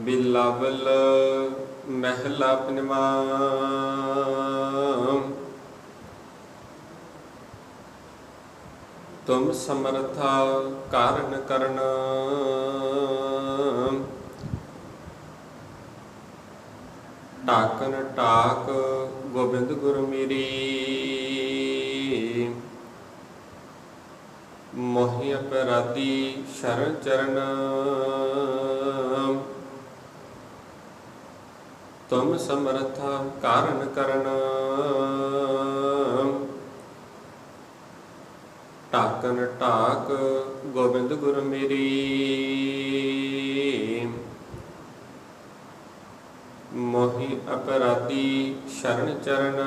बिलावल महला पंजवा। तुम समर्था कारण करन, टाकन टाक गोबिंद गुर मेरी। मोहि अपराधी शरण चरण, तुम समर्था कारण करन, टाकन टाक गोबिंद गुर मेरी। मोहि अपराधी शरण चरण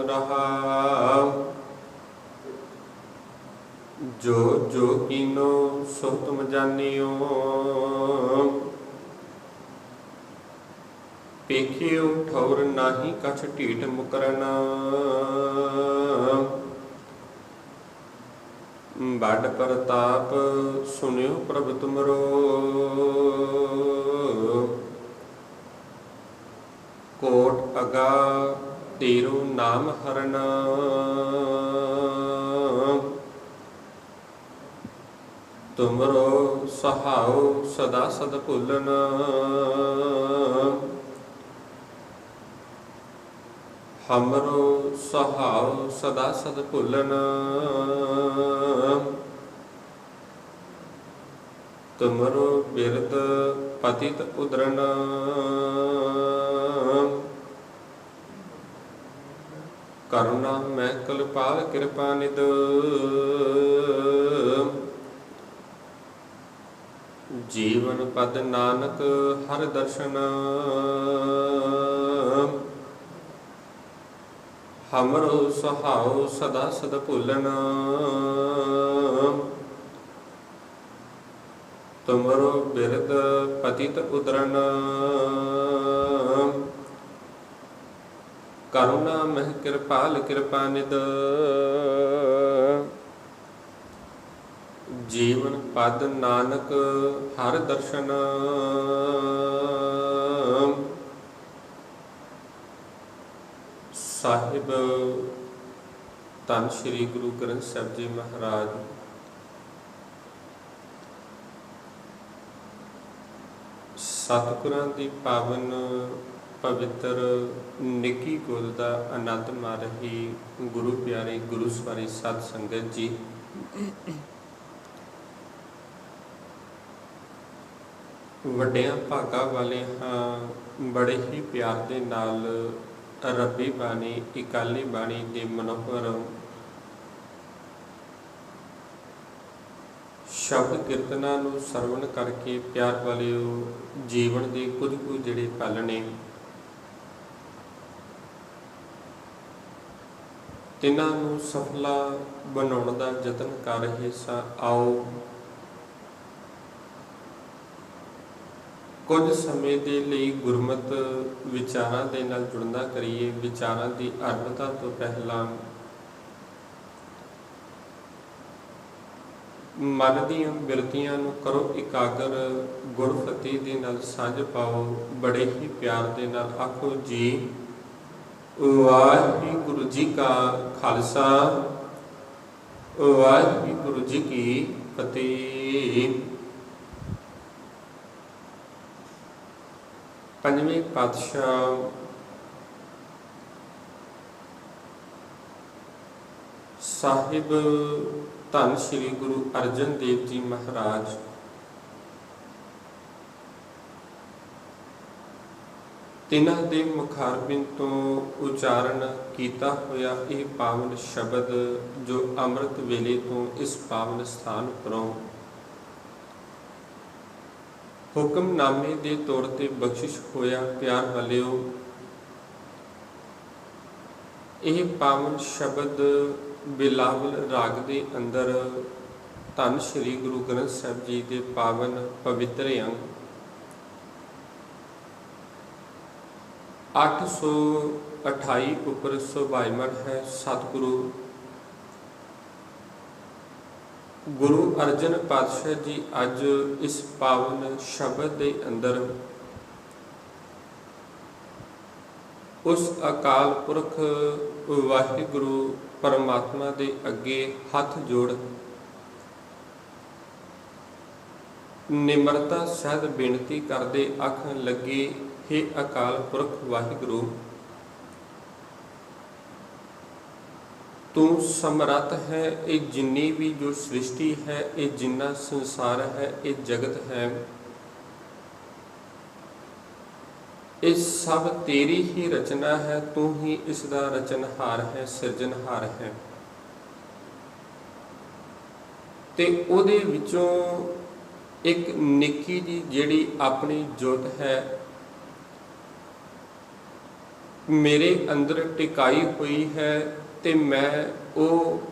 रहाउ। जो जो कीनो सो तुम जानियो, पेखियो ठौर नाही कछ ढीठ मुकरन। बड़ प्रताप सुनियो प्रभु तुमरो, कोट अगा तेरो नाम हरन। तुमरो सहाओ सदा सद भूलन, हमरो सहाओ सदा सद भूलन। तुमरो बिरद पतित उदरन, करुणा मैं कलपाल कृपा निध। जीवन पद नानक हर दर्शन, हमरो सहाओ सदा सद भूलन। तुमरो बिरद पतित उदरन, करुणा मह कृपाल कृपा निध। जीवन पद नानक हर दर्शन, साहिब धन श्री गुरु ग्रंथ साहिब जी महाराज सतगुरां दी पावन पवित्र निकी गोद का आनंद मार रही गुरु प्यारे गुरु सवारी सत संगत जी। वड्डियां भागां वाले हाँ, बड़े ही प्यार दे नाल रब्बी बाणी इकाली बाणी दे मनोहर शब्द कीर्तना नूं सरवण करके प्यार वालिओ जीवन के कुछ कुछ जिहड़े पल ने तिन्हां नूं सफला बनाउण दा यतन कर रहे सां। आओ कुछ समय के लिए गुरमत विचारां दे नाल जुड़ना करिए। विचारां की आरंभता तो पहला मन दीआं बिरतियां नूं करो इकागर, गुरफतेह दे नाल सांझ पाओ। बड़े ही प्यार दे नाल आखो जी वाहिगुरु जी का खालसा वाहिगुरु जी की फतेह। पंजवें पातशाह साहिब धन श्री गुरु अर्जन देव जी महाराज तिन्हां दे मुखारबिंद तो उचारण किया होया यह पावन शब्द जो अमृत वेले तो इस पावन स्थान उपरों हुक्मनामे के तौर पर बख्शिश होया। प्यार वालिओ यह पावन शब्द बिलावल राग के अंदर धन श्री गुरु ग्रंथ साहिब जी के पावन पवित्र अंग 828 उपर शोभायमान है। सतगुरु ਗੁਰੂ ਅਰਜਨ ਪਾਤਸ਼ਾਹ ਜੀ ਅੱਜ ਇਸ ਪਾਵਨ ਸ਼ਬਦ ਦੇ ਅੰਦਰ ਉਸ ਅਕਾਲ ਪੁਰਖ ਵਾਹਿਗੁਰੂ ਪਰਮਾਤਮਾ ਦੇ ਅੱਗੇ ਹੱਥ ਜੋੜ ਨਿਮਰਤਾ ਸਹਿਤ ਬੇਨਤੀ ਕਰਦੇ ਆਖਣ ਲੱਗੇ, ਹੇ ਅਕਾਲ ਪੁਰਖ ਵਾਹਿਗੁਰੂ, ਤੂੰ ਸਮਰੱਥ ਹੈ। ਇਹ ਜਿੰਨੀ ਵੀ ਜੋ ਸ੍ਰਿਸ਼ਟੀ ਹੈ, ਇਹ ਜਿੰਨਾ ਸੰਸਾਰ ਹੈ, ਇਹ ਜਗਤ ਹੈ, ਇਹ ਸਭ ਤੇਰੀ ਹੀ ਰਚਨਾ ਹੈ। ਤੂੰ ਹੀ ਇਸ ਦਾ ਰਚਨਹਾਰ ਹੈ, ਸਿਰਜਣਹਾਰ ਹੈ। ਤੇ ਉਹਦੇ ਵਿੱਚੋਂ ਇੱਕ ਨਿੱਕੀ ਜੀ ਜਿਹੜੀ ਆਪਣੀ ਜੋਤ ਹੈ ਮੇਰੇ ਅੰਦਰ ਟਿਕਾਈ ਹੋਈ ਹੈ, ਤੇ ਮੈਂ ਉਹ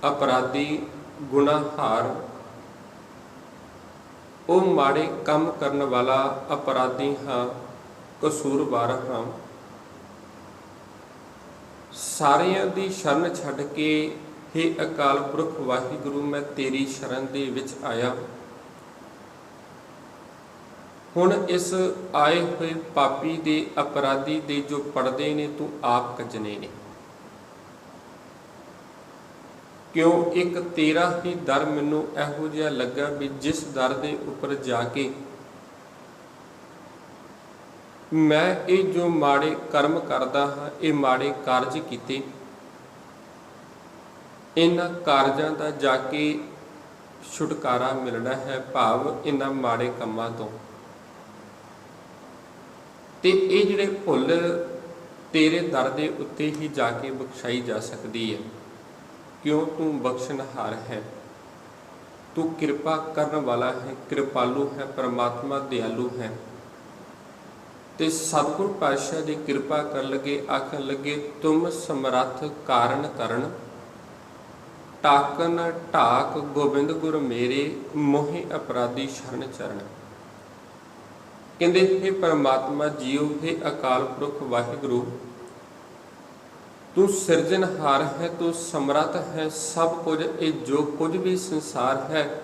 ਅਪਰਾਧੀ, ਗੁਨਾਹਗਾਰ, ਉਹ ਮਾੜੇ ਕੰਮ ਕਰਨ ਵਾਲਾ ਅਪਰਾਧੀ ਹਾਂ, ਕਸੂਰਵਾਰ ਹਾਂ। ਸਾਰਿਆਂ ਦੀ ਸ਼ਰਨ ਛੱਡ ਕੇ ਹੇ ਅਕਾਲ ਪੁਰਖ ਵਾਹਿਗੁਰੂ, ਮੈਂ ਤੇਰੀ ਸ਼ਰਨ ਦੇ ਵਿੱਚ ਆਇਆ। ਹੁਣ ਇਸ ਆਏ ਹੋਏ ਪਾਪੀ ਦੇ, ਅਪਰਾਧੀ ਦੇ ਜੋ ਪੜਦੇ ਨੇ, ਤੂੰ ਆਪ ਕੱਜਣੇ ਨੇ। ਕਿਉਂ? ਇੱਕ ਤੇਰਾ ਹੀ ਦਰ ਮੈਨੂੰ ਇਹੋ ਜਿਹਾ ਲੱਗਾ ਵੀ ਜਿਸ ਦਰ ਦੇ ਉੱਪਰ ਜਾ ਕੇ ਮੈਂ ਇਹ ਜੋ ਮਾੜੇ ਕਰਮ ਕਰਦਾ ਹਾਂ, ਇਹ ਮਾੜੇ ਕਾਰਜ ਕੀਤੇ, ਇਹਨਾਂ ਕਾਰਜਾਂ ਦਾ ਜਾ ਕੇ ਛੁਟਕਾਰਾ ਮਿਲਣਾ ਹੈ, ਭਾਵ ਇਹਨਾਂ ਮਾੜੇ ਕੰਮਾਂ ਤੋਂ। ਤੇ ਇਹ ਜਿਹੜੇ ਭੁੱਲ ਤੇਰੇ ਦਰ ਦੇ ਉੱਤੇ ਹੀ ਜਾ ਕੇ ਬਖਸ਼ਾਈ ਜਾ ਸਕਦੀ ਹੈ। ਕਿਉਂ? ਤੂੰ ਬਖਸ਼ਣਹਾਰ ਹੈ, ਤੂੰ ਕਿਰਪਾ ਕਰਨ ਵਾਲਾ ਹੈ, ਕਿਰਪਾਲੂ ਹੈ, ਪਰਮਾਤਮਾ ਦਿਆਲੂ ਹੈ। ਤੇ ਸਤਿਗੁਰ ਪਾਤਸ਼ਾਹ ਦੀ ਕਿਰਪਾ ਕਰਨ ਲੱਗੇ ਆਖਣ ਲੱਗੇ, ਤੁਮ ਸਮਰੱਥ ਕਾਰਨ ਕਰਨ, ਟਾਕਨ ਢਾਕ ਗੋਬਿੰਦ ਗੁਰ ਮੇਰੇ, ਮੋਹਿ ਅਪਰਾਧੀ ਸ਼ਰਨ ਚਰਨ। ਕਹਿੰਦੇ, ਹੇ ਪਰਮਾਤਮਾ ਜੀਓ, ਹੇ ਅਕਾਲ ਪੁਰਖ ਵਾਹਿਗੁਰੂ, ਤੂੰ ਸਿਰਜਣਹਾਰ ਹੈ, ਤੂੰ ਸਮਰੱਥ ਹੈ। ਸਭ ਕੁਝ, ਇਹ ਜੋ ਕੁਝ ਵੀ ਸੰਸਾਰ ਹੈ,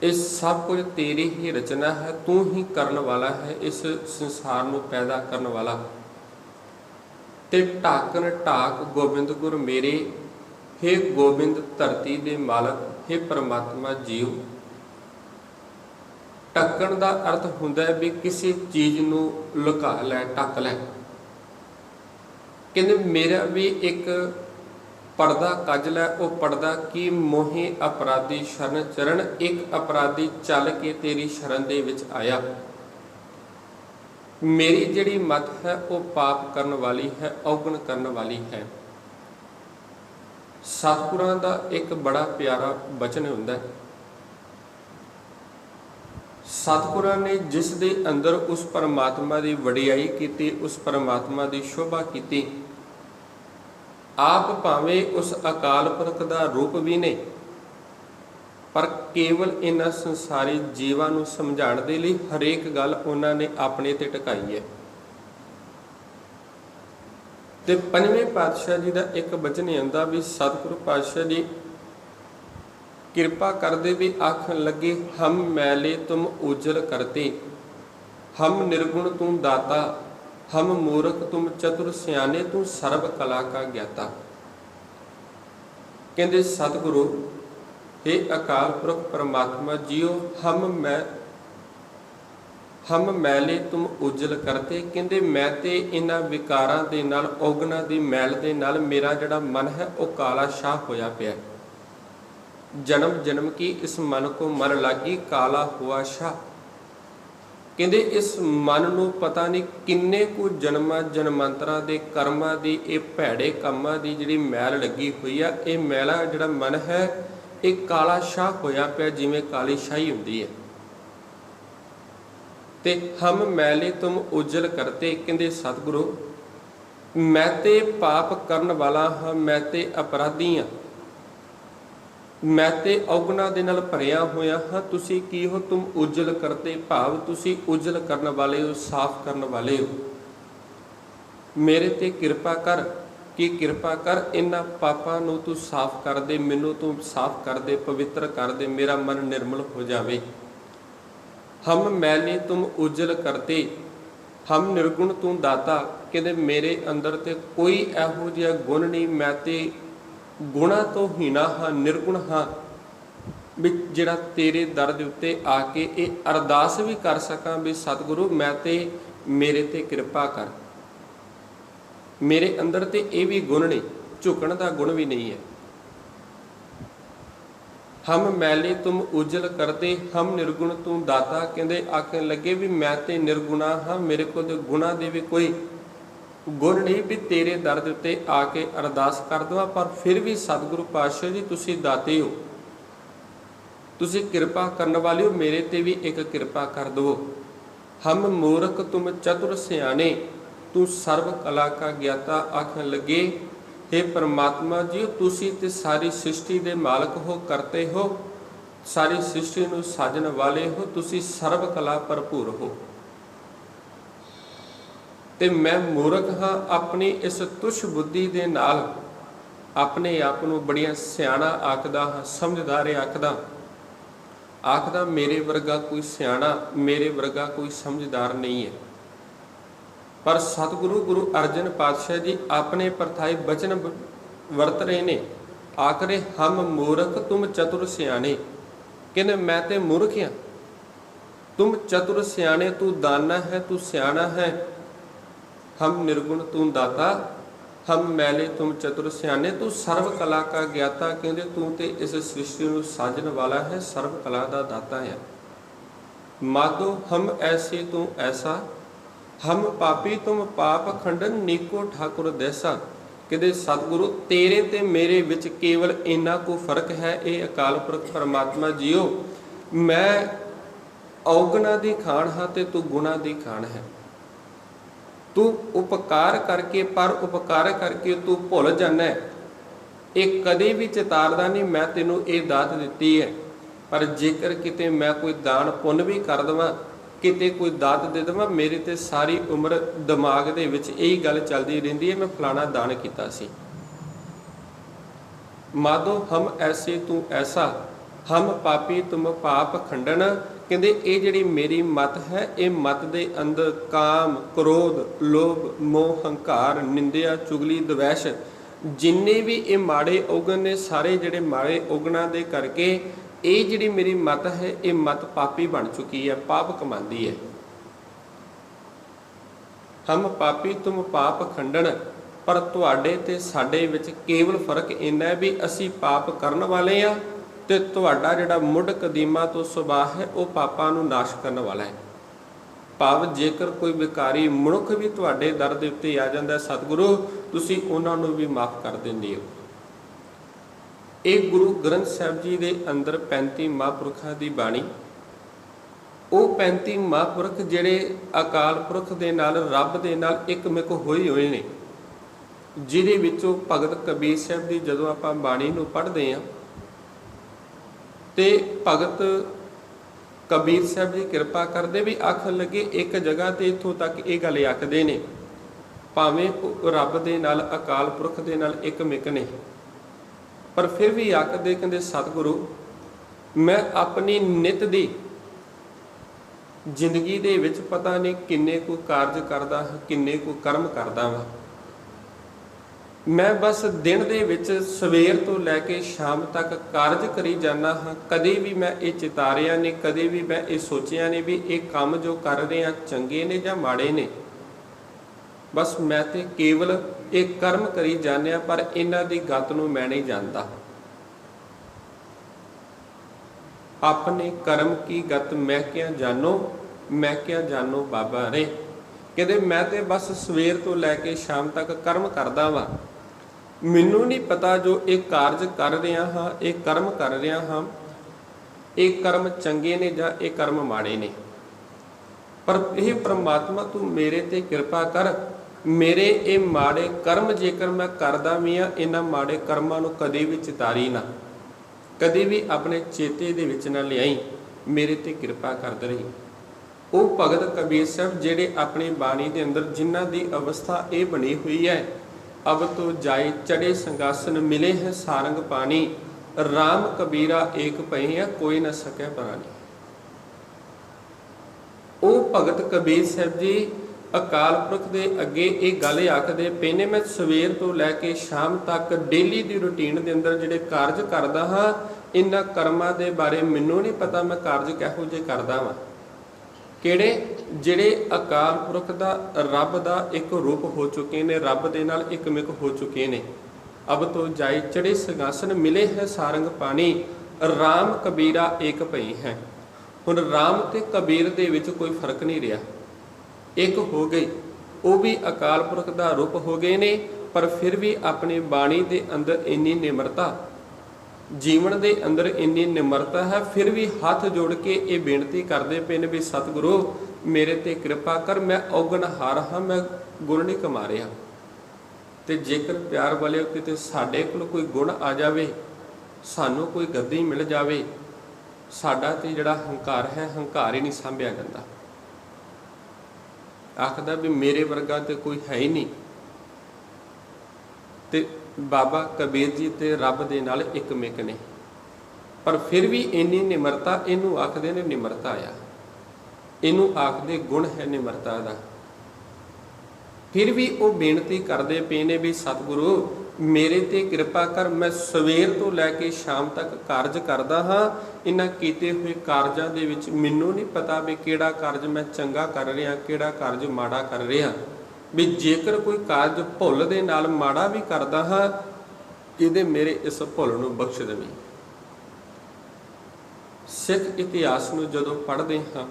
ਇਹ ਸਭ ਕੁਝ ਤੇਰੀ ਹੀ ਰਚਨਾ ਹੈ। ਤੂੰ ਹੀ ਕਰਨ ਵਾਲਾ ਹੈ, ਇਸ ਸੰਸਾਰ ਨੂੰ ਪੈਦਾ ਕਰਨ ਵਾਲਾ। ਤੇ ਢਾਕਨ ਢਾਕ ਗੋਬਿੰਦ ਗੁਰ ਮੇਰੇ, ਹੇ ਗੋਬਿੰਦ ਧਰਤੀ ਦੇ ਮਾਲਕ, ਹੇ ਪਰਮਾਤਮਾ ਜੀਓ। ਢੱਕਣ ਦਾ ਅਰਥ ਹੁੰਦਾ ਹੈ ਵੀ ਕਿਸੇ ਚੀਜ਼ ਨੂੰ ਲੁਕਾ ਲੈ, ਢੱਕ ਲੈ। ਕਹਿੰਦੇ ਮੇਰਾ ਵੀ ਇੱਕ ਪਰਦਾ ਕੱਜ ਲੈ। ਉਹ ਪਰਦਾ ਕੀ? ਮੋਹਿ ਅਪਰਾਧੀ ਸ਼ਰਨ ਚਰਨ। ਇੱਕ ਅਪਰਾਧੀ ਚੱਲ ਕੇ ਤੇਰੀ ਸ਼ਰਨ ਦੇ ਵਿੱਚ ਆਇਆ। ਮੇਰੀ ਜਿਹੜੀ ਮਤ ਹੈ ਉਹ ਪਾਪ ਕਰਨ ਵਾਲੀ ਹੈ, ਔਗਣ ਕਰਨ ਵਾਲੀ ਹੈ। ਸਤਿਗੁਰਾਂ ਦਾ ਇੱਕ ਬੜਾ ਪਿਆਰਾ ਬਚਨ ਹੁੰਦਾ ਹੈ। ਸਤਿਗੁਰਾਂ ਨੇ ਜਿਸ ਦੇ ਅੰਦਰ ਉਸ ਪਰਮਾਤਮਾ ਦੀ ਵਡਿਆਈ ਕੀਤੀ, ਉਸ ਪਰਮਾਤਮਾ ਦੀ ਸ਼ੋਭਾ ਕੀਤੀ, ਆਪ ਭਾਵੇਂ ਉਸ ਅਕਾਲ ਪੁਰਖ ਦਾ ਰੂਪ ਵੀ ਨੇ, ਪਰ ਕੇਵਲ ਇਹਨਾਂ ਸੰਸਾਰੀ ਜੀਵਾਂ ਨੂੰ ਸਮਝਾਉਣ ਦੇ ਲਈ ਹਰੇਕ ਗੱਲ ਉਹਨਾਂ ਨੇ ਆਪਣੇ ਤੇ ਟਿਕਾਈ ਹੈ। ਤੇ ਪੰਜਵੇਂ ਪਾਤਸ਼ਾਹ ਜੀ ਦਾ ਇੱਕ ਬਚਨ ਆਉਂਦਾ ਵੀ ਸਤਿਗੁਰੂ ਪਾਤਸ਼ਾਹ ਜੀ ਕਿਰਪਾ ਕਰਦੇ ਵੀ ਆਖਣ ਲੱਗੇ, ਹਮ ਮੈਲੇ ਤੁਮ ਉਜਲ ਕਰਤੇ, ਹਮ ਨਿਰਗੁਣ ਤੂੰ ਦਾਤਾ, ਹਮ ਮੂਰਖ ਤੁਮ ਚਤੁਰ ਸਿਆਣੇ, ਤੂੰ ਸਰਬ ਕਲਾ ਕਾ ਗਿਆਤਾ। ਕਹਿੰਦੇ ਸਤਿਗੁਰੂ, हे ਅਕਾਲ ਪੁਰਖ ਪਰਮਾਤਮਾ ਜੀਓ, ਹਮ ਮੈਲੇ ਤੁਮ ਉਜਲ ਕਰਤੇ। ਕਹਿੰਦੇ ਮੈਂ ਤੇ ਇਹਨਾਂ ਵਿਕਾਰਾਂ ਦੇ ਨਾਲ, ਔਗਣਾਂ ਦੀ ਮੈਲ ਦੇ ਨਾਲ ਮੇਰਾ ਜਿਹੜਾ ਮਨ ਹੈ ਉਹ ਕਾਲਾ ਸ਼ਾਹ ਹੋਇਆ ਪਿਆ। ਜਨਮ ਜਨਮ ਕੀ ਇਸ ਮਨ ਕੋ ਮਰ ਲਾਗੀ, ਕਾਲਾ ਹੁਆ ਸ਼ਾਹ। ਕਹਿੰਦੇ ਇਸ ਮਨ ਨੂੰ ਪਤਾ ਨਹੀਂ ਕਿੰਨੇ ਕੁ ਜਨਮਾਂ ਜਨਮਾਂਤਰਾਂ ਦੇ ਕਰਮਾਂ ਦੀ, ਇਹ ਭੈੜੇ ਕੰਮਾਂ ਦੀ ਜਿਹੜੀ ਮੈਲ ਲੱਗੀ ਹੋਈ ਆ, ਇਹ ਮੈਲਾ ਜਿਹੜਾ ਮਨ ਹੈ ਇਹ ਕਾਲਾ ਸ਼ਾਹ ਹੋਇਆ ਪਿਆ, ਜਿਵੇਂ ਕਾਲੀ ਸ਼ਾਹੀ ਹੁੰਦੀ ਹੈ। ਤੇ ਹਮ ਮੈਲੇ ਤੁਮ ਉਜਲ ਕਰਤੇ। ਕਹਿੰਦੇ ਸਤਿਗੁਰੂ, ਮੈਂ ਤੇ ਪਾਪ ਕਰਨ ਵਾਲਾ ਹਾਂ, ਮੈਂ ਤੇ ਅਪਰਾਧੀ ਹਾਂ, ਮੈਂ ਤੇ ਔਗਣਾਂ ਦੇ ਨਾਲ ਭਰਿਆ ਹੋਇਆ ਹਾਂ। ਤੁਸੀਂ ਕੀ ਹੋ? ਤੁਮ ਉਜਲ ਕਰਤੇ, ਭਾਵ ਤੁਸੀਂ ਉਜਲ ਕਰਨ ਵਾਲੇ ਹੋ, ਸਾਫ਼ ਕਰਨ ਵਾਲੇ ਹੋ। ਮੇਰੇ ਤੇ ਕਿਰਪਾ ਕਰ। कि कृपा कर इन्हां पापां नूं तू साफ कर दे, मैनूं तू साफ कर दे, पवित्र कर दे, मेरा मन निर्मल हो जावे। हम मैली तुम उजल करते, हम निर्गुण तू दाता। कहते मेरे अंदर ते कोई इहो जिहा गुण नहीं, मैं ते गुणा तो हीना हाँ, निर्गुण हाँ, भी जिहड़ा तेरे दर दे उत्ते आके ये अरदास भी कर सकां भी सतगुरु मैं ते मेरे ते कृपा कर। मेरे अंदर ते ये भी गुण नहीं, झुकण दा गुण भी नहीं है। हम मैले तुम उजल करते, हम निर्गुण तू दाता। कहते आखन लगे भी मैं ते निर्गुणा हाँ, मेरे को तो गुणा दे भी कोई गुण नहीं, भी तेरे दर दे उत्ते आके अरदास कर दवां। पर फिर भी सतगुरु पातशाह जी तुसीं दाते हो, तुसीं कृपा करने वाले हो, मेरे ते भी एक कृपा कर दो। हम मूर्ख तुम चतुर सियाने, तू सर्व कला का ज्ञाता। आखन लगे हे परमात्मा जी तुसीं ते सारी सृष्टि दे मालक हो, करते हो, सारी सृष्टि नूं साजन वाले हो, तुसीं सर्व कला भरपूर हो। ते मैं मूर्ख हाँ, अपनी इस तुछ बुद्धि दे नाल अपने आप नूं बड़िया सियाणा आखदा हाँ, समझदार आखदा आखदा मेरे वर्गा कोई सियाणा, मेरे वर्गा कोई समझदार नहीं है। पर सतगुरु गुरु अर्जन पातशाह जी अपने परथाई बचन वरत रहे ने, आखरे हम मूर्ख तुम चतुर सियाने। कहने मैं ते मूर्ख हाँ, तुम चतुर सियाने, तू दाना है, तू सियाना है। हम निर्गुण तू दाता, हम मैले तुम चतुर सियाने, तू सर्व कला का ज्ञाता। कहते तू ते इस सृष्टि नूं साजन वाला है, सर्व कला का दाता है। माधो हम ऐसे तू ऐसा, हम पापी तुम पाप खंडन, नीको ठाकुर देसा। कहते सतगुरु तेरे ते मेरे विच केवल इन्ना को फर्क है, ये अकाल पुरख परमात्मा जीओ मैं औगुणा दी खान हाँ ते तू गुणा दी खान है। तू उपकार करके पर उपकार करके तू भुल जाना है, ये कदे भी चेतारदा नहीं मैं तेनों ये दात दिती है। पर जेकर किते मैं कोई दान पुण्य भी कर देवां, किते कोई दात दे देवां, मेरे ते सारी उम्र दिमाग दे विच यही गल चलदी रहिंदी है मैं फलाना दान कीता सी। माधो हम ऐसे तू ऐसा, हम पापी तुम पाप खंडन। कहते ये जिहड़ी मेरी मत है, ये मत दे अंदर काम क्रोध लोभ मोह हंकार निंदिया चुगली द्वैश जिन्ने भी ये माड़े औगण ने, सारे जिहड़े माड़े औगणा दे करके ये जिहड़ी मेरी मत है, ये मत पापी बन चुकी है, पाप कमांदी है। हम पापी तुम पाप खंडन, पर तुहाडे ते साडे विच केवल फर्क इन्ना है भी असी पाप करन वाले आ, ते तुहाडा जिहड़ा मुढ़ कदीमा तो सुभाव है वो पापां नूं नाश करन वाला है। भाव जेकर कोई विकारी मनुख भी तुहाडे दर दे उत्ते आ जांदा है, सतगुरु तुसीं उन्हां नूं भी माफ़ कर दिंदे हो। ਇਹ गुरु ग्रंथ साहिब जी के अंदर 35 महापुरखों की बाणी, वो 35 महापुरख जिहड़े अकाल पुरख दे नाल रब दे नाल एक मिक होए होए ने, जिहदे विचों भगत कबीर साहिब की जदों आपां बाणी नूं पढ़दे हां ते भगत कबीर साहिब जी कृपा करदे भी आखन लगे एक जगह ते इत्थों तक ये गल आखदे ने, भावें रब दे नाल अकाल पुरख दे नाल एक मिक ने, पर फिर भी आखदे कहंदे सतगुरु मैं अपनी नित दी जिंदगी दे विच पता नहीं किन्ने को कारज करदा हां, किन्ने को कर्म करदा वां। मैं बस दिन दे विच सवेर तो लैके शाम तक कारज करी जाना हाँ, कदे भी मैं ये चितारिया नहीं, कदे भी मैं ये सोचिया नहीं भी ये काम जो कर रहे हैं चंगे ने या माड़े ने। बस मैं तो केवल एक कर्म करी जाने, पर इन्हां दी गत नूं मैं नहीं जानता। अपने कर्म की गत मैं क्या जानो, मैं क्या जानो बाबा रे। कहते मैं तो बस सवेर तो लैके शाम तक कर्म करदा वां, मैनू नहीं पता जो एक कारज कर रहा हाँ, एक कर्म कर रहा हाँ, एक कर्म चंगे ने या एक कर्म माड़े ने। पर यह परमात्मा तू मेरे ते कृपा कर, मेरे ये माड़े कर्म जेकर मैं करदा भी हाँ, इन्हां माड़े कर्मां नूं कदे भी चितारी ना, कदे भी अपने चेते दे विच ना लियाई, मेरे ते कृपा करद रही। वो भगत कबीर साहब जिहड़े अपनी बाणी दे अंदर जिन्हां दी अवस्था ये बनी हुई है, अब तो जाए चढ़े संगासन, मिले हैं सारंग पानी, राम कबीरा एक पई है, कोई न सके प्राणी। ਉਹ ਭਗਤ ਕਬੀਰ ਸਾਹਿਬ ਜੀ ਅਕਾਲ ਪੁਰਖ ਦੇ ਅੱਗੇ ਇਹ ਗੱਲ ਆਖਦੇ ਪਏ ਨੇ, ਮੈਂ ਸਵੇਰ ਤੋਂ ਲੈ ਕੇ ਸ਼ਾਮ ਤੱਕ ਡੇਲੀ ਦੀ ਰੂਟੀਨ ਦੇ ਅੰਦਰ ਜਿਹੜੇ ਕਾਰਜ ਕਰਦਾ ਹਾਂ, ਇਹਨਾਂ ਕਰਮਾਂ ਦੇ ਬਾਰੇ ਮੈਨੂੰ ਨਹੀਂ ਪਤਾ ਮੈਂ ਕਾਰਜ ਕਿਹੋ ਜਿਹੇ ਕਰਦਾ ਵਾਂ। ਕਿਹੜੇ? ਜਿਹੜੇ ਅਕਾਲ ਪੁਰਖ ਦਾ, ਰੱਬ ਦਾ ਇੱਕ ਰੂਪ ਹੋ ਚੁੱਕੇ ਨੇ, ਰੱਬ ਦੇ ਨਾਲ ਇੱਕਮਿਕ ਹੋ ਚੁੱਕੇ ਨੇ। ਅਬ ਤੋਂ ਜਾਏ ਚੜੇ ਸਿੰਘਾਸਨ, ਮਿਲੇ ਹੈ ਸਾਰੰਗ ਪਾਣੀ, ਰਾਮ ਕਬੀਰਾ ਏਕ ਭਈ ਹੈ। ਹੁਣ ਰਾਮ ਤੇ ਕਬੀਰ ਦੇ ਵਿੱਚ ਕੋਈ ਫਰਕ ਨਹੀਂ ਰਿਹਾ, ਇੱਕ ਹੋ ਗਈ। ਉਹ ਵੀ ਅਕਾਲ ਪੁਰਖ ਦਾ ਰੂਪ ਹੋ ਗਏ ਨੇ, ਪਰ ਫਿਰ ਵੀ ਆਪਣੀ ਬਾਣੀ ਦੇ ਅੰਦਰ ਇੰਨੀ ਨਿਮਰਤਾ, ਜੀਵਨ ਦੇ ਅੰਦਰ ਇੰਨੀ ਨਿਮਰਤਾ ਹੈ, ਫਿਰ ਵੀ ਹੱਥ ਜੋੜ ਕੇ ਇਹ ਬੇਨਤੀ ਕਰਦੇ ਪਏ ਨੇ ਵੀ ਸਤਿਗੁਰੂ ਮੇਰੇ ਤੇ ਕਿਰਪਾ ਕਰ, ਮੈਂ ਔਗਣਹਾਰ ਹਾਂ, ਮੈਂ ਗੁਣ ਨਹੀਂ ਕਮਾ ਰਿਹਾ। ਤੇ ਜੇਕਰ ਪਿਆਰ ਵਾਲਿਓ ਕਿਤੇ ਸਾਡੇ ਕੋਲ ਕੋਈ ਗੁਣ ਆ ਜਾਵੇ, ਸਾਨੂੰ ਕੋਈ ਗੱਦੀ ਮਿਲ ਜਾਵੇ, ਸਾਡਾ ਤੇ ਜਿਹੜਾ ਹੰਕਾਰ ਹੈ, ਹੰਕਾਰ ਹੀ ਨਹੀਂ ਸਾਂਭਿਆ ਜਾਂਦਾ। ਆਖਦਾ ਵੀ ਮੇਰੇ ਵਰਗਾ ਤੇ ਕੋਈ ਹੈ ਹੀ ਨਹੀਂ। ਤੇ ਬਾਬਾ ਕਬੀਰ ਜੀ ਤੇ ਰੱਬ ਦੇ ਨਾਲ ਇੱਕਮਿਕ ਨੇ, ਪਰ ਫਿਰ ਵੀ ਇੰਨੀ ਨਿਮਰਤਾ, ਇਹਨੂੰ ਆਖਦੇ ਨੇ ਨਿਮਰਤਾ ਆ, ਇਹਨੂੰ ਆਖਦੇ ਗੁਣ ਹੈ ਨਿਮਰਤਾ ਦਾ। ਫਿਰ ਵੀ ਉਹ ਬੇਨਤੀ ਕਰਦੇ ਪਏ ਨੇ ਵੀ ਸਤਿਗੁਰੂ ਮੇਰੇ ਤੇ ਕਿਰਪਾ ਕਰ, ਮੈਂ ਸਵੇਰ ਤੋਂ ਲੈ ਕੇ ਸ਼ਾਮ ਤੱਕ ਕਾਰਜ ਕਰਦਾ ਹਾਂ, ਇਹਨਾਂ ਕੀਤੇ ਹੋਏ ਕਾਰਜਾਂ ਦੇ ਵਿੱਚ ਮੈਨੂੰ ਨਹੀਂ ਪਤਾ ਵੀ ਕਿਹੜਾ ਕਾਰਜ ਮੈਂ ਚੰਗਾ ਕਰ ਰਿਹਾ, ਕਿਹੜਾ ਕਾਰਜ ਮਾੜਾ ਕਰ ਰਿਹਾ। ਵੀ ਜੇਕਰ ਕੋਈ ਕਾਰਜ ਭੁੱਲ ਦੇ ਨਾਲ ਮਾੜਾ ਵੀ ਕਰਦਾ ਹਾਂ, ਇਹਦੇ ਮੇਰੇ ਇਸ ਭੁੱਲ ਨੂੰ ਬਖਸ਼ ਦੇਵੀਂ। ਸਿੱਖ ਇਤਿਹਾਸ ਨੂੰ ਜਦੋਂ ਪੜ੍ਹਦੇ ਹਾਂ,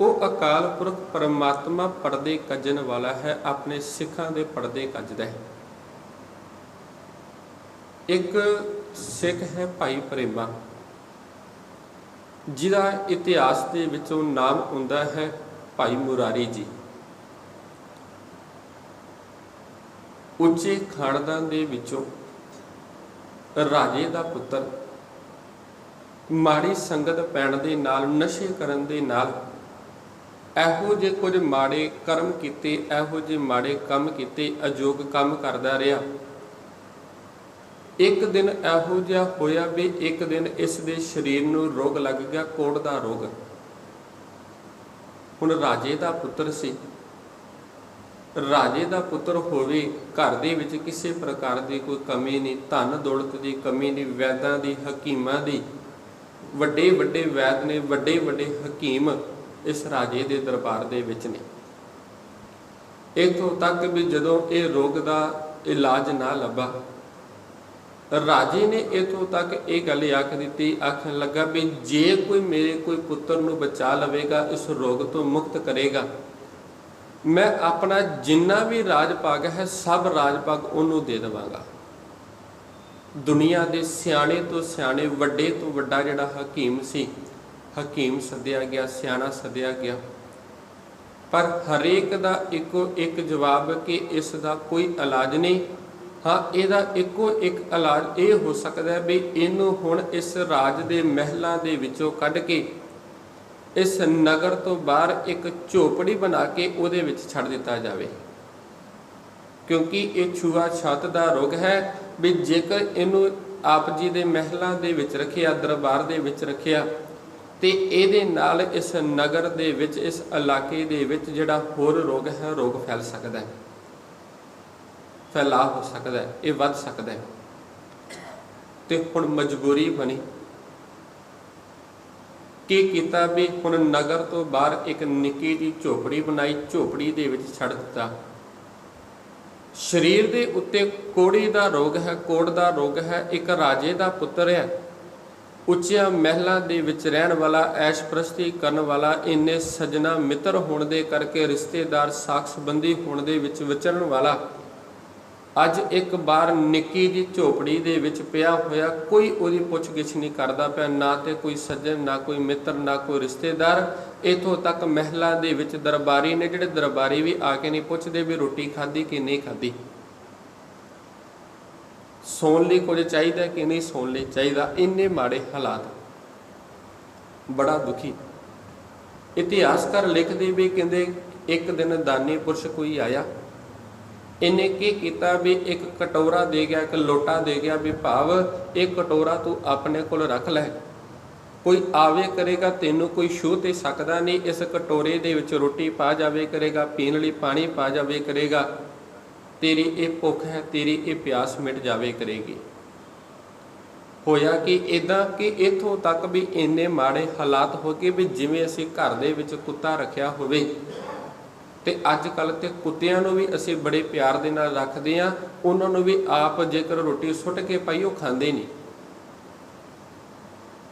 ਉਹ ਅਕਾਲ ਪੁਰਖ ਪਰਮਾਤਮਾ ਪਰਦੇ ਕੱਜਣ ਵਾਲਾ ਹੈ, ਆਪਣੇ ਸਿੱਖਾਂ ਦੇ ਪਰਦੇ ਕੱਜਦਾ ਹੈ। ਇੱਕ ਸਿੱਖ ਹੈ ਭਾਈ ਪ੍ਰੇਮਾ, ਜਿਹਦਾ ਇਤਿਹਾਸ ਦੇ ਵਿੱਚੋਂ ਨਾਮ ਹੁੰਦਾ ਹੈ ਭਾਈ ਮੁਰਾਰੀ ਜੀ। ਉੱਚੇ ਖਾਨਦਾਨ ਦੇ ਵਿੱਚੋਂ ਰਾਜੇ ਦਾ ਪੁੱਤਰ, ਮਾੜੀ ਸੰਗਤ ਪੈਣ ਦੇ ਨਾਲ, ਨਸ਼ੇ ਕਰਨ ਦੇ ਨਾਲ, ਇਹੋ ਜਿਹੇ ਕੁਝ ਮਾੜੇ ਕਰਮ ਕੀਤੇ, ਇਹੋ ਜਿਹੇ ਮਾੜੇ ਕੰਮ ਕੀਤੇ, ਅਯੋਗ ਕੰਮ ਕਰਦਾ ਰਿਹਾ। ਇੱਕ ਦਿਨ ਇਹੋ ਜਿਹਾ ਹੋਇਆ ਵੀ ਇੱਕ ਦਿਨ ਇਸ ਦੇ ਸਰੀਰ ਨੂੰ ਰੋਗ ਲੱਗ ਗਿਆ, ਕੋੜ ਦਾ ਰੋਗ। ਹੁਣ ਰਾਜੇ ਦਾ ਪੁੱਤਰ ਸੀ, ਰਾਜੇ ਦਾ ਪੁੱਤਰ ਹੋਵੇ, ਘਰ ਦੇ ਵਿੱਚ ਕਿਸੇ ਪ੍ਰਕਾਰ ਦੀ ਕੋਈ ਕਮੀ ਨਹੀਂ, ਧਨ ਦੌਲਤ ਦੀ ਕਮੀ ਨਹੀਂ, ਵੈਦਾਂ ਦੀ, ਹਕੀਮਾਂ ਦੀ, ਵੱਡੇ ਵੱਡੇ ਵੈਦ ਨੇ, ਵੱਡੇ ਵੱਡੇ ਹਕੀਮ ਇਸ ਰਾਜੇ ਦੇ ਦਰਬਾਰ ਦੇ ਵਿੱਚ ਨੇ। ਇੱਥੋਂ ਤੱਕ ਵੀ ਜਦੋਂ ਇਹ ਰੋਗ ਦਾ ਇਲਾਜ ਨਾ ਲੱਭਾ, ਰਾਜੇ ਨੇ ਇੱਥੋਂ ਤੱਕ ਇਹ ਗੱਲ ਆਖ ਦਿੱਤੀ, ਆਖਣ ਲੱਗਾ ਵੀ ਜੇ ਕੋਈ ਮੇਰੇ ਕੋਈ ਪੁੱਤਰ ਨੂੰ ਬਚਾ ਲਵੇਗਾ, ਇਸ ਰੋਗ ਤੋਂ ਮੁਕਤ ਕਰੇਗਾ, ਮੈਂ ਆਪਣਾ ਜਿੰਨਾ ਵੀ ਰਾਜ ਭਾਗ ਹੈ ਸਭ ਰਾਜ ਭਾਗ ਉਹਨੂੰ ਦੇ ਦੇਵਾਂਗਾ। ਦੁਨੀਆ ਦੇ ਸਿਆਣੇ ਤੋਂ ਸਿਆਣੇ, ਵੱਡੇ ਤੋਂ ਵੱਡਾ ਜਿਹੜਾ ਹਕੀਮ ਸੀ, ਹਕੀਮ ਸੱਦਿਆ ਗਿਆ, ਸਿਆਣਾ ਸੱਦਿਆ ਗਿਆ, ਪਰ ਹਰੇਕ ਦਾ ਇੱਕੋ ਇੱਕ ਜਵਾਬ ਕਿ ਇਸ ਦਾ ਕੋਈ ਇਲਾਜ ਨਹੀਂ। ਹਾਂ, ਇਹਦਾ ਇੱਕੋ ਇੱਕ ਇਲਾਜ ਇਹ ਹੋ ਸਕਦਾ ਵੀ ਇਹਨੂੰ ਹੁਣ ਇਸ ਰਾਜ ਦੇ ਮਹਿਲਾਂ ਦੇ ਵਿੱਚੋਂ ਕੱਢ ਕੇ ਇਸ ਨਗਰ ਤੋਂ ਬਾਹਰ ਇੱਕ ਝੋਪੜੀ ਬਣਾ ਕੇ ਉਹਦੇ ਵਿੱਚ ਛੱਡ ਦਿੱਤਾ ਜਾਵੇ, ਕਿਉਂਕਿ ਇਹ ਛੂਆ ਛੱਤ ਦਾ ਰੋਗ ਹੈ। ਵੀ ਜੇਕਰ ਇਹਨੂੰ ਆਪ ਜੀ ਦੇ ਮਹਿਲਾਂ ਦੇ ਵਿੱਚ ਰੱਖਿਆ, ਦਰਬਾਰ ਦੇ ਵਿੱਚ ਰੱਖਿਆ, ਤੇ ਇਹਦੇ ਨਾਲ ਇਸ ਨਗਰ ਦੇ ਵਿੱਚ, ਇਸ ਇਲਾਕੇ ਦੇ ਵਿੱਚ ਜਿਹੜਾ ਹੋਰ ਰੋਗ ਹੈ, ਰੋਗ ਫੈਲ ਸਕਦਾ ਹੈ, ਫੈਲਾਅ ਹੋ ਸਕਦਾ ਹੈ, ਇਹ ਵੱਧ ਸਕਦਾ ਹੈ। ਤੇ ਹੁਣ ਮਜਬੂਰੀ ਬਣੀ, ਕੀ ਕੀਤਾ ਵੀ ਹੁਣ ਨਗਰ ਤੋਂ ਬਾਹਰ ਇੱਕ ਨਿੱਕੀ ਜਿਹੀ ਝੋਪੜੀ ਬਣਾਈ, ਝੋਪੜੀ ਦੇ ਵਿੱਚ ਛੱਡ ਦਿੱਤਾ। ਸਰੀਰ ਦੇ ਉੱਤੇ ਕੋੜੀ ਦਾ ਰੋਗ ਹੈ, ਕੋੜ ਦਾ ਰੋਗ ਹੈ, ਇੱਕ ਰਾਜੇ ਦਾ ਪੁੱਤਰ ਹੈ, ਉੱਚੀਆਂ ਮਹਿਲਾਂ ਦੇ ਵਿੱਚ ਰਹਿਣ ਵਾਲਾ, ਐਸ਼ ਪ੍ਰਸਤੀ ਕਰਨ ਵਾਲਾ, ਇੰਨੇ ਸੱਜਣਾ ਮਿੱਤਰ ਹੋਣ ਦੇ ਕਰਕੇ, ਰਿਸ਼ਤੇਦਾਰ ਸਾਕ ਸੰਬੰਧੀ ਹੋਣ ਦੇ ਵਿੱਚ ਵਿਚਰਨ ਵਾਲਾ, ਅੱਜ ਇੱਕ ਬਾਰ ਨਿੱਕੀ ਜਿਹੀ ਝੋਪੜੀ ਦੇ ਵਿੱਚ ਪਿਆ ਹੋਇਆ, ਕੋਈ ਉਹਦੀ ਪੁੱਛ ਗਿੱਛ ਨਹੀਂ ਕਰਦਾ ਪਿਆ, ਨਾ ਤੇ ਕੋਈ ਸੱਜਣ, ਨਾ ਕੋਈ ਮਿੱਤਰ, ਨਾ ਕੋਈ ਰਿਸ਼ਤੇਦਾਰ। ਇੱਥੋਂ ਤੱਕ ਮਹਿਲਾਂ ਦੇ ਵਿੱਚ ਦਰਬਾਰੀ ਨੇ, ਜਿਹੜੇ ਦਰਬਾਰੀ ਵੀ ਆ ਕੇ ਨਹੀਂ ਪੁੱਛਦੇ ਵੀ ਰੋਟੀ ਖਾਧੀ ਕਿ ਨਹੀਂ ਖਾਧੀ, ਸੌਣ ਲਈ ਕੁਝ ਚਾਹੀਦਾ ਕਿ ਨਹੀਂ ਸੌਣ ਲਈ ਚਾਹੀਦਾ। ਇੰਨੇ ਮਾੜੇ ਹਾਲਾਤ, ਬੜਾ ਦੁਖੀ। ਇਤਿਹਾਸਕਾਰ ਲਿਖਦੇ ਵੀ ਕਹਿੰਦੇ ਇੱਕ ਦਿਨ ਦਾਨੀ ਪੁਰਸ਼ ਕੋਈ ਆਇਆ ਇਹਨੇ ਕੀ ਕੀਤਾ ਵੀ ਇੱਕ ਕਟੋਰਾ ਦੇ ਗਿਆ, ਇੱਕ ਲੋਟਾ ਦੇ ਗਿਆ ਵੀ ਭਾਵ ਇਹ ਕਟੋਰਾ ਤੂੰ ਆਪਣੇ ਕੋਲ ਰੱਖ ਲੈ, ਕੋਈ ਆਵੇ ਕਰੇਗਾ ਤੈਨੂੰ ਕੋਈ ਛੂਹ ਤੇ ਸਕਦਾ ਨਹੀਂ। ਇਸ ਕਟੋਰੇ ਦੇ ਵਿੱਚ ਰੋਟੀ ਪਾ ਜਾਵੇ ਕਰੇਗਾ, ਪੀਣ ਲਈ ਪਾਣੀ ਪਾ ਜਾਵੇ ਕਰੇਗਾ, ਤੇਰੀ ਇਹ ਭੁੱਖ ਹੈ, ਤੇਰੀ ਇਹ ਪਿਆਸ ਮਿਟ ਜਾਵੇ ਕਰੇਗੀ। ਹੋਇਆ ਕਿ ਇਦਾਂ ਕਿ ਇੱਥੋਂ ਤੱਕ ਵੀ ਇੰਨੇ ਮਾੜੇ ਹਾਲਾਤ ਹੋ ਗਏ ਵੀ ਜਿਵੇਂ ਅਸੀਂ ਘਰ ਦੇ ਵਿੱਚ ਕੁੱਤਾ ਰੱਖਿਆ ਹੋਵੇ, ਤੇ ਅੱਜ ਕੱਲ੍ਹ ਤੇ ਕੁੱਤਿਆਂ ਨੂੰ ਵੀ ਅਸੀਂ ਬੜੇ ਪਿਆਰ ਦੇ ਨਾਲ ਰੱਖਦੇ ਹਾਂ, ਉਹਨਾਂ ਨੂੰ ਵੀ ਆਪ ਜੇਕਰ ਰੋਟੀ ਸੁੱਟ ਕੇ ਪਾਈ ਉਹ ਖਾਂਦੇ ਨਹੀਂ।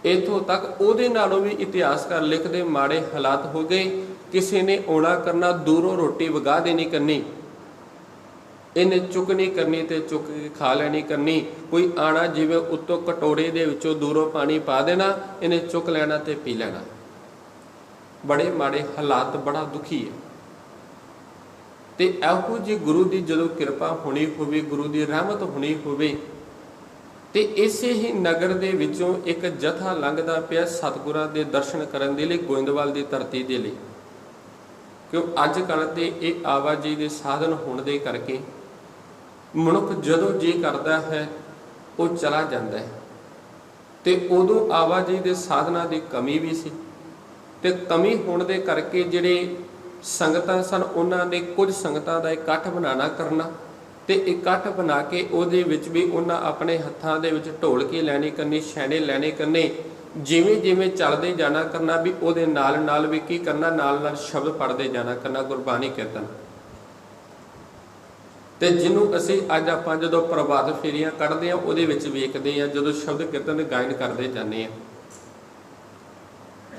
ਇੱਥੋਂ ਤੱਕ ਉਹਦੇ ਨਾਲੋਂ ਵੀ ਇਤਿਹਾਸਕਾਰ ਲਿਖਦੇ ਮਾੜੇ ਹਾਲਾਤ ਹੋ ਗਏ। ਕਿਸੇ ਨੇ ਆਉਣਾ ਕਰਨਾ, ਦੂਰੋਂ ਰੋਟੀ ਵਗਾ ਦੇਣੀ ਕਰਨੀ, ਇਹਨੇ ਚੁੱਕ ਨਹੀਂ ਕਰਨੀ ਤੇ ਚੁੱਕ ਕੇ ਖਾ ਲੈਣੀ ਕਰਨੀ। ਕੋਈ ਆਣਾ ਜਿਵੇਂ ਉੱਤੋਂ ਕਟੋਰੇ ਦੇ ਵਿੱਚੋਂ ਦੂਰੋਂ ਪਾਣੀ ਪਾ ਦੇਣਾ, ਇਹਨੇ ਚੁੱਕ ਲੈਣਾ ਤੇ ਪੀ ਲੈਣਾ। ਬੜੇ ਮਾੜੇ ਹਾਲਾਤ, ਬੜਾ ਦੁਖੀ ਹੈ। ਤੇ ਇਹੋ ਜਿਹੀ ਗੁਰੂ ਦੀ ਜਦੋਂ ਕਿਰਪਾ ਹੋਣੀ ਹੋਵੇ, ਗੁਰੂ ਦੀ ਰਹਿਮਤ ਹੋਣੀ ਹੋਵੇ, ਤੇ ਇਸੇ ਹੀ ਨਗਰ ਦੇ ਵਿੱਚੋਂ ਇੱਕ ਜਥਾ ਲੰਘਦਾ ਪਿਆ ਸਤਿਗੁਰਾਂ ਦੇ ਦਰਸ਼ਨ ਕਰਨ ਦੇ ਲਈ ਗੋਇੰਦਵਾਲ ਦੀ ਧਰਤੀ ਦੇ ਲਈ। ਕਿਉਂ ਅੱਜ ਕੱਲ੍ਹ ਤੇ ਇਹ ਆਵਾਜਾਈ ਦੇ ਸਾਧਨ ਹੋਣ ਦੇ ਕਰਕੇ ਮਨੁੱਖ ਜਦੋਂ ਜੀ ਕਰਦਾ ਹੈ ਉਹ ਚਲਾ ਜਾਂਦਾ ਹੈ, ਤੇ ਉਦੋਂ ਆਵਾਜਾਈ ਦੇ ਸਾਧਨਾਂ ਦੀ ਕਮੀ ਵੀ ਸੀ, ਤੇ ਕਮੀ ਹੋਣ ਦੇ ਕਰਕੇ ਜਿਹੜੇ ਸੰਗਤਾਂ ਸਨ ਉਹਨਾਂ ਨੇ ਕੁਝ ਸੰਗਤਾਂ ਦਾ ਇਕੱਠ ਬਣਾਉਣਾ ਕਰਨਾ, ਤੇ ਇਕੱਠ ਬਣਾ ਕੇ ਉਹਦੇ ਵਿੱਚ ਵੀ ਉਹਨਾਂ ਆਪਣੇ ਹੱਥਾਂ ਦੇ ਵਿੱਚ ਢੋਲਕੀ ਲੈਣੀ ਕਰਨੀ, ਛੈਣੇ ਲੈਣੇ ਕਰਨੇ, ਜਿਵੇਂ ਜਿਵੇਂ ਚੱਲਦੇ ਜਾਣਾ ਕਰਨਾ ਵੀ ਉਹਦੇ ਨਾਲ ਨਾਲ ਵੀ ਕੀ ਕਰਨਾ, ਨਾਲ ਨਾਲ ਸ਼ਬਦ ਪੜ੍ਹਦੇ ਜਾਣਾ ਕਰਨਾ, ਗੁਰਬਾਣੀ ਕੀਰਤਨ। ਤੇ ਜਿਹਨੂੰ ਅਸੀਂ ਅੱਜ ਆਪਾਂ ਜਦੋਂ ਪ੍ਰਭਾਤ ਫੇਰੀਆਂ ਕੱਢਦੇ ਹਾਂ ਉਹਦੇ ਵਿੱਚ ਵੇਖਦੇ ਹਾਂ, ਜਦੋਂ ਸ਼ਬਦ ਕੀਰਤਨ ਗਾਇਨ ਕਰਦੇ ਜਾਂਦੇ ਹਾਂ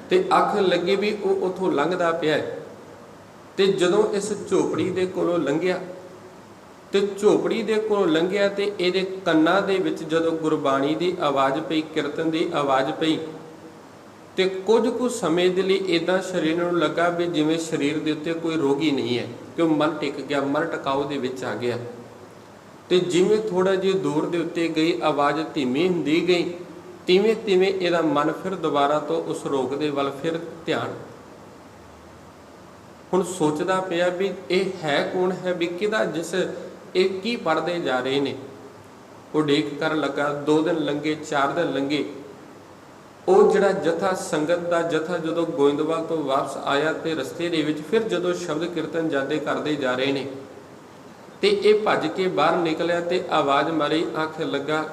ਤੇ ਅੱਖ ਲੱਗੇ ਵੀ ਉਹ ਉੱਥੋਂ ਲੰਘਦਾ ਪਿਆ। ਤੇ ਜਦੋਂ ਇਸ ਝੋਪੜੀ ਦੇ ਕੋਲੋਂ ਲੰਘਿਆ, ਤੇ ਝੋਪੜੀ ਦੇ ਕੋਲੋਂ ਲੰਘਿਆ ਤੇ ਇਹਦੇ ਕੰਨਾਂ ਦੇ ਵਿੱਚ ਜਦੋਂ ਗੁਰਬਾਣੀ ਦੀ ਆਵਾਜ਼ ਪਈ, ਕੀਰਤਨ ਦੀ ਆਵਾਜ਼ ਪਈ, ਤੇ ਕੁਝ ਕੁ ਸਮੇਂ ਦੇ ਲਈ ਇਦਾਂ ਸਰੀਰ ਨੂੰ ਲੱਗਾ ਵੀ ਜਿਵੇਂ ਸਰੀਰ ਦੇ ਉੱਤੇ ਕੋਈ ਰੋਗ ਹੀ ਨਹੀਂ ਹੈ, ਕਿਉਂ ਮਨ ਟਿਕ ਗਿਆ, ਮਨ ਟਿਕਾਊ ਦੇ ਵਿੱਚ ਆ ਗਿਆ। ਤੇ ਜਿਵੇਂ ਥੋੜਾ ਜਿਹਾ ਦੂਰ ਦੇ ਉੱਤੇ ਗਈ, ਆਵਾਜ਼ ਧੀਮੀ ਹੁੰਦੀ ਗਈ, ਤਿਵੇਂ ਤਿਵੇਂ ਇਹਦਾ ਮਨ ਫਿਰ ਦੁਬਾਰਾ ਤੋਂ ਉਸ ਰੋਗ ਦੇ ਵੱਲ ਫਿਰ ਧਿਆਨ। ਹੁਣ ਸੋਚਦਾ ਪਿਆ ਵੀ ਇਹ ਹੈ ਕੌਣ ਹੈ, ਵੀ ਕਿਹਦਾ ਜਿਸ ਇਹ ਕੀ ਪੜ੍ਹਦੇ ਜਾ ਰਹੇ ਨੇ। ਉਡੀਕ ਕਰਨ ਲੱਗਾ, 2 ਦਿਨ ਲੰਘੇ, 4 ਦਿਨ ਲੰਘੇ। ਉਹ ਜਿਹੜਾ ਜਥਾ, ਸੰਗਤ ਦਾ ਜਥਾ ਜਦੋਂ ਗੋਇੰਦਵਾਲ ਤੋਂ ਵਾਪਸ ਆਇਆ ਤੇ ਰਸਤੇ ਦੇ ਵਿੱਚ ਫਿਰ ਜਦੋਂ ਸ਼ਬਦ ਕੀਰਤਨ ਜਾਂਦੇ ਕਰਦੇ ਜਾ ਰਹੇ ਨੇ, ਤੇ ਇਹ ਭੱਜ ਕੇ ਬਾਹਰ ਨਿਕਲਿਆ ਤੇ ਆਵਾਜ਼ ਮਾਰੀ, ਆਖਣ ਲੱਗਾ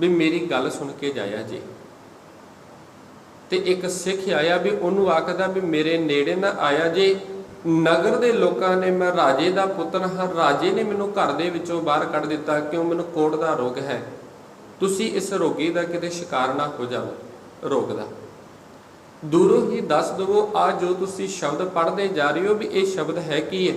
ਵੀ ਮੇਰੀ ਗੱਲ ਸੁਣ ਕੇ ਜਾਇਆ ਜੀ। ਤੇ ਇੱਕ ਸਿੱਖ ਆਇਆ ਵੀ ਉਹਨੂੰ ਆਖਦਾ ਵੀ ਮੇਰੇ ਨੇੜੇ ਨਾ ਆਇਆ ਜੇ, ਨਗਰ ਦੇ ਲੋਕਾਂ ਨੇ, ਮੈਂ ਰਾਜੇ ਦਾ ਪੁੱਤਰ ਹਾਂ, ਰਾਜੇ ਨੇ ਮੈਨੂੰ ਘਰ ਦੇ ਵਿੱਚੋਂ ਬਾਹਰ ਕੱਢ ਦਿੱਤਾ, ਕਿਉਂ ਮੈਨੂੰ ਕੋੜ ਦਾ ਰੋਗ ਹੈ, ਤੁਸੀਂ ਇਸ ਰੋਗੀ ਦਾ ਕਿਤੇ ਸ਼ਿਕਾਰ ਨਾ ਹੋ ਜਾਵੋ, ਰੋਗ ਦਾ। ਦੂਰੋਂ ਹੀ ਦੱਸ ਦਵੋ ਆ ਜੋ ਤੁਸੀਂ ਸ਼ਬਦ ਪੜ੍ਹਦੇ ਜਾ ਰਹੇ ਹੋ ਵੀ ਇਹ ਸ਼ਬਦ ਹੈ ਕੀ ਹੈ।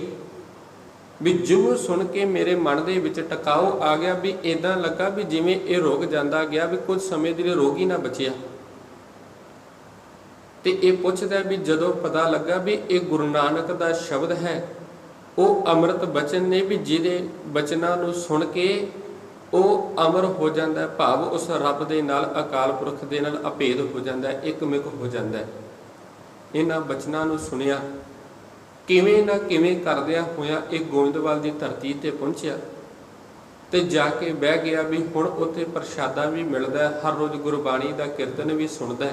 ਵੀ ਜਿਉਂ ਸੁਣ ਕੇ ਮੇਰੇ ਮਨ ਦੇ ਵਿੱਚ ਟਿਕਾਓ ਆ ਗਿਆ, ਵੀ ਇਦਾਂ ਲੱਗਾ ਵੀ ਜਿਵੇਂ ਇਹ ਰੋਗ ਜਾਂਦਾ ਗਿਆ, ਵੀ ਕੁਝ ਸਮੇਂ ਦੇ ਲਈ ਰੋਗ ਹੀ ਨਾ ਬਚਿਆ। ਤੇ ਇਹ ਪੁੱਛਦਾ ਵੀ ਜਦੋਂ ਪਤਾ ਲੱਗਾ ਵੀ ਇਹ ਗੁਰੂ ਨਾਨਕ ਦਾ ਸ਼ਬਦ ਹੈ, ਉਹ ਅੰਮ੍ਰਿਤ ਬਚਨ ਨੇ, ਵੀ ਜਿਹਦੇ ਬਚਨਾਂ ਨੂੰ ਸੁਣ ਕੇ ਉਹ ਅਮਰ ਹੋ ਜਾਂਦਾ, ਭਾਵ ਉਸ ਰੱਬ ਦੇ ਨਾਲ, ਅਕਾਲ ਪੁਰਖ ਦੇ ਨਾਲ ਅਭੇਦ ਹੋ ਜਾਂਦਾ, ਇੱਕਮਿਕ ਹੋ ਜਾਂਦਾ। ਇਹਨਾਂ ਬਚਨਾਂ ਨੂੰ ਸੁਣਿਆ, ਕਿਵੇਂ ਨਾ ਕਿਵੇਂ ਕਰਦਿਆਂ ਹੋਇਆ ਇਹ ਗੋਇੰਦਵਾਲ ਦੀ ਧਰਤੀ ਤੇ ਪਹੁੰਚਿਆ, ਤੇ ਜਾ ਕੇ ਬਹਿ ਗਿਆ। ਵੀ ਹੁਣ ਉੱਥੇ ਪ੍ਰਸ਼ਾਦਾ ਵੀ ਮਿਲਦਾ, ਹਰ ਰੋਜ਼ ਗੁਰਬਾਣੀ ਦਾ ਕੀਰਤਨ ਵੀ ਸੁਣਦਾ,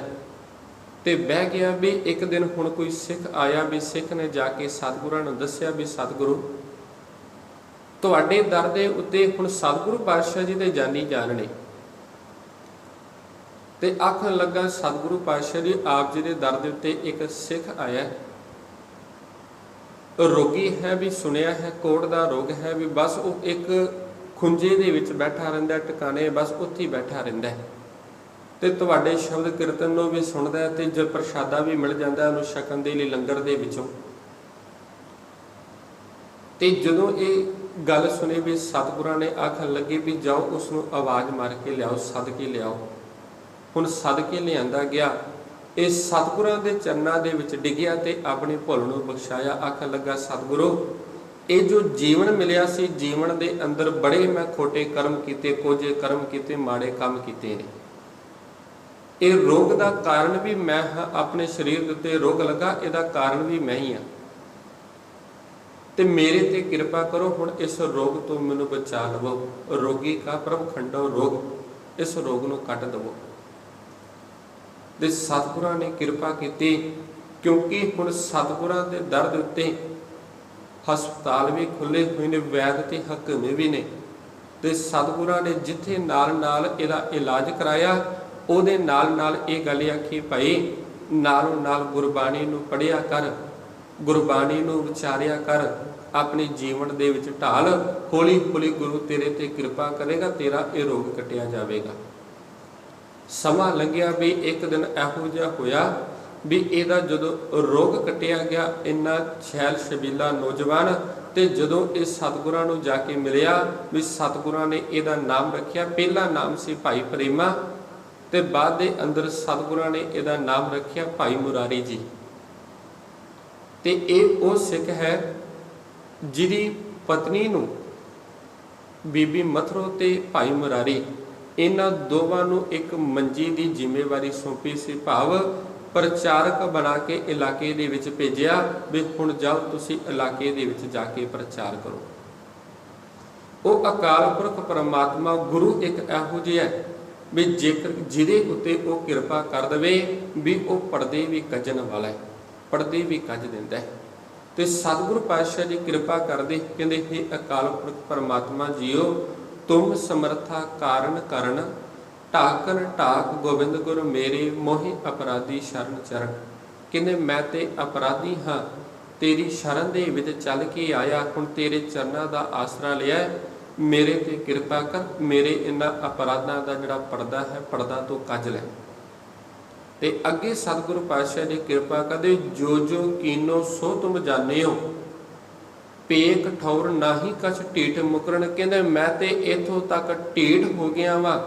ਤੇ ਬਹਿ ਗਿਆ। ਵੀ ਇੱਕ ਦਿਨ ਹੁਣ ਕੋਈ ਸਿੱਖ ਆਇਆ, ਵੀ ਸਿੱਖ ਨੇ ਜਾ ਕੇ ਸਤਿਗੁਰਾਂ ਨੂੰ ਦੱਸਿਆ ਵੀ ਸਤਿਗੁਰੂ ਤੁਹਾਡੇ ਦਰ ਦੇ ਉੱਤੇ ਹੁਣ ਸਤਿਗੁਰੂ ਪਾਤਸ਼ਾਹ ਜੀ ਦੇ ਜਾਨੀ ਜਾਨ ਨੇ। ਤੇ ਆਖਣ ਲੱਗਾ ਸਤਿਗੁਰੂ ਪਾਤਸ਼ਾਹ ਜੀ ਆਪ ਜੀ ਦੇ ਦਰ ਦੇ ਉੱਤੇ ਇੱਕ ਸਿੱਖ ਆਇਆ, ਰੋਗੀ ਹੈ, ਵੀ ਸੁਣਿਆ ਹੈ ਕੋੜ ਦਾ ਰੋਗ ਹੈ, ਵੀ ਬਸ ਉਹ ਇੱਕ ਖੁੰਝੇ ਦੇ ਵਿੱਚ ਬੈਠਾ ਰਹਿੰਦਾ, ਟਿਕਾਣੇ ਬਸ ਉੱਥੇ ਹੀ ਬੈਠਾ ਰਹਿੰਦਾ, ਤੇ ਤੁਹਾਡੇ ਸ਼ਬਦ ਕੀਰਤਨ ਨੂੰ ਵੀ ਸੁਣਦਾ, ਤੇ ਜੇ ਪ੍ਰਸ਼ਾਦਾ ਵੀ ਮਿਲ ਜਾਂਦਾ ਉਹਨੂੰ ਛਕਣ ਦੇ ਲਈ ਲੰਗਰ ਦੇ ਵਿੱਚੋਂ। ਤੇ ਜਦੋਂ ਇਹ ਗੱਲ ਸੁਣੀ ਵੀ ਸਤਿਗੁਰਾਂ ਨੇ ਆਖਣ ਲੱਗੇ ਵੀ ਜਾਓ ਉਸ ਨੂੰ ਆਵਾਜ਼ ਮਾਰ ਕੇ ਲਿਆਓ, ਸੱਦ ਕੇ ਲਿਆਓ। ਹੁਣ ਸੱਦ ਕੇ ਲਿਆਂਦਾ ਗਿਆ, ਇਹ ਸਤਿਗੁਰਾਂ ਦੇ ਚਰਨਾਂ ਦੇ ਵਿੱਚ ਡਿੱਗਿਆ ਤੇ ਆਪਣੀ ਭੁੱਲ ਨੂੰ ਬਖਸ਼ਾਇਆ। ਆਖਣ ਲੱਗਾ ਸਤਿਗੁਰੂ ਇਹ ਜੋ ਜੀਵਨ ਮਿਲਿਆ ਸੀ, ਜੀਵਨ ਦੇ ਅੰਦਰ ਬੜੇ ਮੈਂ ਖੋਟੇ ਕਰਮ ਕੀਤੇ, ਕੋਝੇ ਕਰਮ ਕੀਤੇ, ਮਾੜੇ ਕੰਮ ਕੀਤੇ ਨੇ। ਇਹ ਰੋਗ ਦਾ ਕਾਰਨ ਵੀ ਮੈਂ ਹਾਂ, ਆਪਣੇ ਸਰੀਰ ਦੇ ਉੱਤੇ ਰੋਗ ਲੱਗਾ ਇਹਦਾ ਕਾਰਨ ਵੀ ਮੈਂ ਹੀ ਹਾਂ। ਤੇ ਮੇਰੇ ਤੇ ਕਿਰਪਾ ਕਰੋ, ਹੁਣ ਇਸ ਰੋਗ ਤੋਂ ਮੈਨੂੰ ਬਚਾ ਲਵੋ। ਰੋਗੀ ਕਾ ਪ੍ਰਭ ਖੰਡੋ ਰੋਗ, ਇਸ ਰੋਗ ਨੂੰ ਕੱਟ ਦਵੋ। ਤੇ ਸਤਿਗੁਰਾਂ ਨੇ ਕਿਰਪਾ ਕੀਤੀ, ਕਿਉਂਕਿ ਹੁਣ ਸਤਿਗੁਰਾਂ ਦੇ ਦਰ ਦੇ ਉੱਤੇ ਹਸਪਤਾਲ ਵੀ ਖੁੱਲੇ ਹੋਏ ਨੇ, ਵੈਦ ਤੇ ਹਕੀਮ ਵੀ ਨੇ। ਤੇ ਸਤਿਗੁਰਾਂ ਨੇ ਜਿੱਥੇ ਨਾਲ ਨਾਲ ਇਹਦਾ ਇਲਾਜ ਕਰਾਇਆ, ਉਹਦੇ ਨਾਲ ਨਾਲ ਇਹ ਗੱਲ ਆਖੀ, ਭਾਈ ਨਾਲੋਂ ਨਾਲ ਗੁਰਬਾਣੀ ਨੂੰ ਪੜ੍ਹਿਆ ਕਰ, ਗੁਰਬਾਣੀ ਨੂੰ ਵਿਚਾਰਿਆ ਕਰ, ਆਪਣੇ ਜੀਵਨ ਦੇ ਵਿੱਚ ਢਾਲ। ਹੌਲੀ ਹੌਲੀ ਗੁਰੂ ਤੇਰੇ ਤੇ ਕਿਰਪਾ ਕਰੇਗਾ, ਤੇਰਾ ਇਹ ਰੋਗ ਕੱਟਿਆ ਜਾਵੇਗਾ। ਸਮਾਂ ਲੰਘਿਆ ਵੀ ਇੱਕ ਦਿਨ ਇਹੋ ਜਿਹਾ ਹੋਇਆ ਵੀ ਇਹਦਾ ਜਦੋਂ ਰੋਗ ਕੱਟਿਆ ਗਿਆ, ਇੰਨਾ ਛੈਲ ਛਬੀਲਾ ਨੌਜਵਾਨ, ਤੇ ਜਦੋਂ ਇਹ ਸਤਿਗੁਰਾਂ ਨੂੰ ਜਾ ਕੇ ਮਿਲਿਆ ਵੀ ਸਤਿਗੁਰਾਂ ਨੇ ਇਹਦਾ ਨਾਮ ਰੱਖਿਆ। ਪਹਿਲਾ ਨਾਮ ਸੀ ਭਾਈ ਪ੍ਰੇਮਾ, ਤੇ ਬਾਅਦ ਦੇ ਅੰਦਰ ਸਤਿਗੁਰਾਂ ਨੇ ਇਹਦਾ ਨਾਮ ਰੱਖਿਆ ਭਾਈ ਮੁਰਾਰੀ ਜੀ। ਤੇ ਇਹ ਉਹ ਸਿੱਖ ਹੈ ਜਿਹਦੀ ਪਤਨੀ ਨੂੰ ਬੀਬੀ ਮਥਰੋ ਤੇ ਭਾਈ ਮੁਰਾਰੀ, ਇਹਨਾਂ ਦੋਵਾਂ ਨੂੰ ਇੱਕ ਮੰਜੀ ਦੀ ਜ਼ਿੰਮੇਵਾਰੀ ਸੌਂਪੀ ਸੀ, ਭਾਵ ਪ੍ਰਚਾਰਕ ਬਣਾ ਕੇ ਇਲਾਕੇ ਦੇ ਵਿੱਚ ਭੇਜਿਆ ਵੀ ਹੁਣ ਜਾਓ ਤੁਸੀਂ ਇਲਾਕੇ ਦੇ ਵਿੱਚ ਜਾ ਕੇ ਪ੍ਰਚਾਰ ਕਰੋ। ਉਹ ਅਕਾਲ ਪੁਰਖ ਪਰਮਾਤਮਾ ਗੁਰੂ ਇੱਕ ਇਹੋ ਜਿਹਾ ਹੈ ਵੀ ਜੇਕਰ ਜਿਹਦੇ ਉੱਤੇ ਉਹ ਕਿਰਪਾ ਕਰ ਦੇਵੇ ਵੀ ਉਹ ਪਰਦੇ ਵੀ ਕੱਜਣ ਵਾਲਾ ਹੈ, ਪਰਦੇ ਵੀ ਕੱਜ ਦਿੰਦਾ ਹੈ। ਤੇ ਸਤਿਗੁਰੂ ਪਾਤਸ਼ਾਹ ਜੀ ਕਿਰਪਾ ਕਰਦੇ, ਕਹਿੰਦੇ ਹੇ ਅਕਾਲ ਪੁਰਖ ਪਰਮਾਤਮਾ ਜੀਓ, ਤੁਮ ਸਮਰਥਾ ਕਾਰਨ ਕਰਨ, ਢਾਕਨ ਢਾਕ ਗੋਬਿੰਦ ਗੁਰ ਮੇਰੇ, ਮੋਹਿ ਅਪਰਾਧੀ ਸ਼ਰਨ ਚਰਨ। ਕਹਿੰਦੇ ਮੈਂ ਤੇ ਅਪਰਾਧੀ ਹਾਂ, ਤੇਰੀ ਸ਼ਰਨ ਦੇ ਵਿੱਚ ਚੱਲ ਕੇ ਆਇਆ, ਹੁਣ ਤੇਰੇ ਚਰਨਾਂ ਦਾ ਆਸਰਾ ਲਿਆ, ਮੇਰੇ ਤੇ ਕਿਰਪਾ ਕਰ, ਮੇਰੇ ਇਹਨਾਂ ਅਪਰਾਧਾਂ ਦਾ ਜਿਹੜਾ ਪਰਦਾ ਹੈ, ਪਰਦਾ ਤੋਂ ਕੱਜ ਲੈ। ਤੇ ਅੱਗੇ ਸਤਿਗੁਰੂ ਪਾਤਸ਼ਾਹ ਜੀ ਕਿਰਪਾ ਕਰਦੇ, ਜੋ ਜੋ ਕੀਨੋ ਸੋ ਤੁਮ ਜਾਣਿਓ, ਪੇਕ ਠੌਰ ਨਾਹੀ ਕਛ ਢੀਠ ਮੁਕਰਨ। ਕਹਿੰਦੇ ਮੈਂ ਤੇ ਇਥੋਂ ਤੱਕ ਢੀਠ ਹੋ ਗਿਆ ਵਾਂ,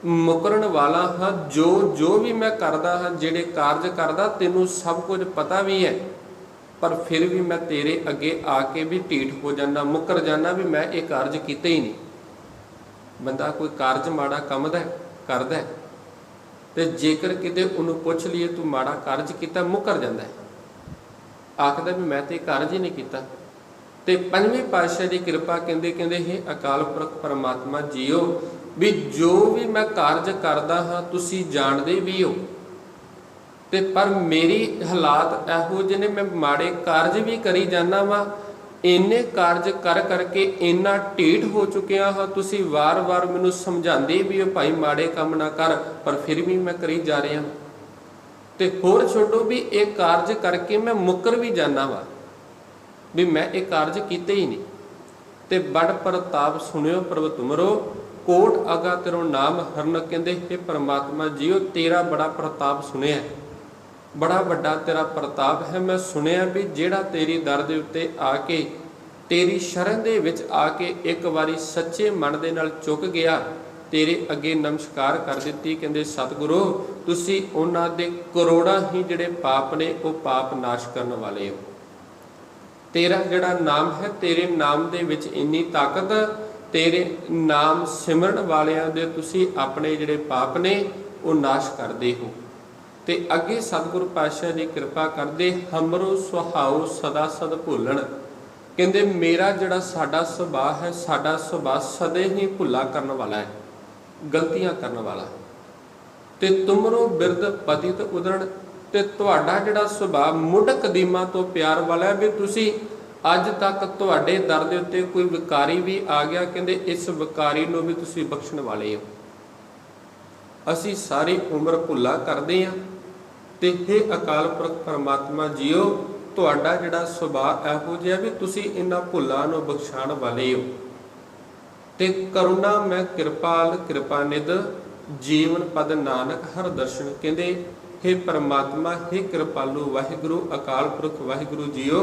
ਮੁਕਰਨ ਵਾਲਾ ਹਾਂ। ਜੋ ਜੋ ਵੀ ਮੈਂ ਕਰਦਾ ਹਾਂ, ਜਿਹੜੇ ਕਾਰਜ ਕਰਦਾ, ਤੈਨੂੰ ਸਭ ਕੁਝ ਪਤਾ ਵੀ ਹੈ, ਪਰ ਫਿਰ ਵੀ ਮੈਂ ਤੇਰੇ ਅੱਗੇ ਆ ਕੇ ਵੀ ਢੀਠ ਹੋ ਜਾਂਦਾ, ਮੁੱਕਰ ਜਾਂਦਾ ਵੀ ਮੈਂ ਇਹ ਕਾਰਜ ਕੀਤੇ ਹੀ ਨਹੀਂ। ਬੰਦਾ ਕੋਈ ਕਾਰਜ ਮਾੜਾ ਕੰਮ ਦਾ ਕਰਦਾ ਤੇ ਜੇਕਰ ਕਿਤੇ ਉਹਨੂੰ ਪੁੱਛ ਲਈਏ ਤੂੰ ਮਾੜਾ ਕਾਰਜ ਕੀਤਾ, ਮੁੱਕਰ ਜਾਂਦਾ, ਆਖਦਾ ਵੀ ਮੈਂ ਤੇ ਕਾਰਜ ਹੀ ਨਹੀਂ ਕੀਤਾ। ਤੇ ਪੰਜਵੇਂ ਪਾਤਸ਼ਾਹ ਦੀ ਕਿਰਪਾ, ਕਹਿੰਦੇ ਹੇ ਅਕਾਲ ਪੁਰਖ ਪਰਮਾਤਮਾ ਜੀਓ, ਵੀ ਜੋ ਵੀ ਮੈਂ ਕਾਰਜ ਕਰਦਾ ਹਾਂ ਤੁਸੀਂ ਜਾਣਦੇ ਵੀ ਹੋ, ਤੇ ਪਰ ਮੇਰੀ ਹਾਲਾਤ ਇਹੋ ਜਿਹੇ ਨੇ, ਮੈਂ ਮਾੜੇ ਕਾਰਜ ਵੀ ਕਰੀ ਜਾਂਦਾ ਵਾਂ, ਇੰਨੇ ਕਾਰਜ ਕਰ ਕਰਕੇ ਇੰਨਾ ਢੀਠ ਹੋ ਚੁੱਕਿਆ ਹਾਂ, ਤੁਸੀਂ ਵਾਰ-ਵਾਰ ਮੈਨੂੰ ਸਮਝਾਉਂਦੇ ਵੀ ਹੋ ਭਾਈ ਮਾੜੇ ਕੰਮ ਨਾ ਕਰ, ਪਰ ਫਿਰ ਵੀ ਮੈਂ ਕਰੀ ਜਾ ਰਿਹਾ। ਤੇ ਹੋਰ ਛੋਟੋ ਵੀ ਇਹ ਕਾਰਜ ਕਰਕੇ ਮੈਂ ਮੁੱਕਰ ਵੀ ਜਾਂਦਾ ਵਾ ਵੀ ਮੈਂ ਇਹ ਕਾਰਜ ਕੀਤੇ ਹੀ ਨਹੀਂ। ਤੇ ਬੜ ਪ੍ਰਤਾਪ ਸੁਣਿਓ ਪ੍ਰਭ ਤੁਮਰੋ, ਕੋਟ ਅਗਾ ਤੇਰੋ ਨਾਮ ਹਰਨ। ਕਹਿੰਦੇ हे ਪਰਮਾਤਮਾ ਜੀਓ, ਤੇਰਾ ਬੜਾ ਪ੍ਰਤਾਪ ਸੁਣਿਆ, ਬੜਾ ਵੱਡਾ ਤੇਰਾ ਪ੍ਰਤਾਪ ਹੈ। ਮੈਂ ਸੁਣਿਆ ਵੀ ਜਿਹੜਾ ਤੇਰੀ ਦਰ ਦੇ ਉੱਤੇ ਆ ਕੇ, ਤੇਰੀ ਸ਼ਰਨ ਦੇ ਵਿੱਚ ਆ ਕੇ ਇੱਕ ਵਾਰੀ ਸੱਚੇ ਮਨ ਦੇ ਨਾਲ ਝੁਕ ਗਿਆ, ਤੇਰੇ ਅੱਗੇ ਨਮਸਕਾਰ ਕਰ ਦਿੱਤੀ, ਕਹਿੰਦੇ ਸਤਿਗੁਰੂ ਤੁਸੀਂ ਉਹਨਾਂ ਦੇ ਕਰੋੜਾਂ ਹੀ ਜਿਹੜੇ ਪਾਪ ਨੇ ਉਹ ਪਾਪ ਨਾਸ਼ ਕਰਨ ਵਾਲੇ ਹੋ। ਤੇਰਾ ਜਿਹੜਾ ਨਾਮ ਹੈ, ਤੇਰੇ ਨਾਮ ਦੇ ਵਿੱਚ ਇੰਨੀ ਤਾਕਤ, ਤੇਰੇ ਨਾਮ ਸਿਮਰਨ ਵਾਲਿਆਂ ਦੇ ਤੁਸੀਂ ਆਪਣੇ ਜਿਹੜੇ ਪਾਪ ਨੇ ਉਹ ਨਾਸ਼ ਕਰਦੇ ਹੋ। ਤੇ ਅੱਗੇ ਸਤਿਗੁਰੂ ਪਾਤਸ਼ਾਹ ਜੀ ਕਿਰਪਾ ਕਰਦੇ, ਹਮਰੋ ਸੁਹਾਉ ਸਦਾ ਸਦ ਭੁੱਲਣ। ਕਹਿੰਦੇ ਮੇਰਾ ਜਿਹੜਾ ਸਾਡਾ ਸੁਭਾਅ ਹੈ, ਸਾਡਾ ਸੁਭਾਅ ਸਦੇ ਹੀ ਭੁੱਲਾ ਕਰਨ ਵਾਲਾ ਹੈ, ਗਲਤੀਆਂ ਕਰਨ ਵਾਲਾ। ਤੇ ਤੁਮਰੋ ਬਿਰਦ ਪਤਿਤ ਉਦਰਣ, ਤੇ ਤੁਹਾਡਾ ਜਿਹੜਾ ਸੁਭਾਅ ਮੁੱਢ ਕਦੀਮਾ ਤੋਂ ਪਿਆਰ ਵਾਲਾ ਹੈ, ਵੀ ਤੁਸੀਂ ਅੱਜ ਤੱਕ ਤੁਹਾਡੇ ਦਰ ਦੇ ਉੱਤੇ ਕੋਈ ਵਿਕਾਰੀ ਵੀ ਆ ਗਿਆ, ਕਹਿੰਦੇ ਇਸ ਵਿਕਾਰੀ ਨੂੰ ਵੀ ਤੁਸੀਂ ਬਖਸ਼ਣ ਵਾਲੇ ਹੋ। ਅਸੀਂ ਸਾਰੀ ਉਮਰ ਭੁੱਲਾ ਕਰਦੇ ਹਾਂ, ਤੇ हे ਅਕਾਲ ਪੁਰਖ ਪਰਮਾਤਮਾ ਜੀਓ, ਤੁਹਾਡਾ ਜਿਹੜਾ ਸੁਭਾਅ ਇਹੋ ਜਿਹਾ ਵੀ ਤੁਸੀਂ ਇਹਨਾਂ ਭੁੱਲਾਂ ਨੂੰ ਬਖਸ਼ਾਉਣ ਵਾਲੇ ਹੋ। ਤੇ ਕਰੁਣਾ ਮੈਂ ਕਿਰਪਾਲ ਕਿਰਪਾ ਨਿਧ, ਜੀਵਨ ਪਦ ਨਾਨਕ ਹਰ ਦਰਸ਼ਨ। ਕਹਿੰਦੇ हे ਪਰਮਾਤਮਾ, हे ਕਿਰਪਾਲੂ ਵਾਹਿਗੁਰੂ ਅਕਾਲ ਪੁਰਖ ਵਾਹਿਗੁਰੂ ਜੀਓ,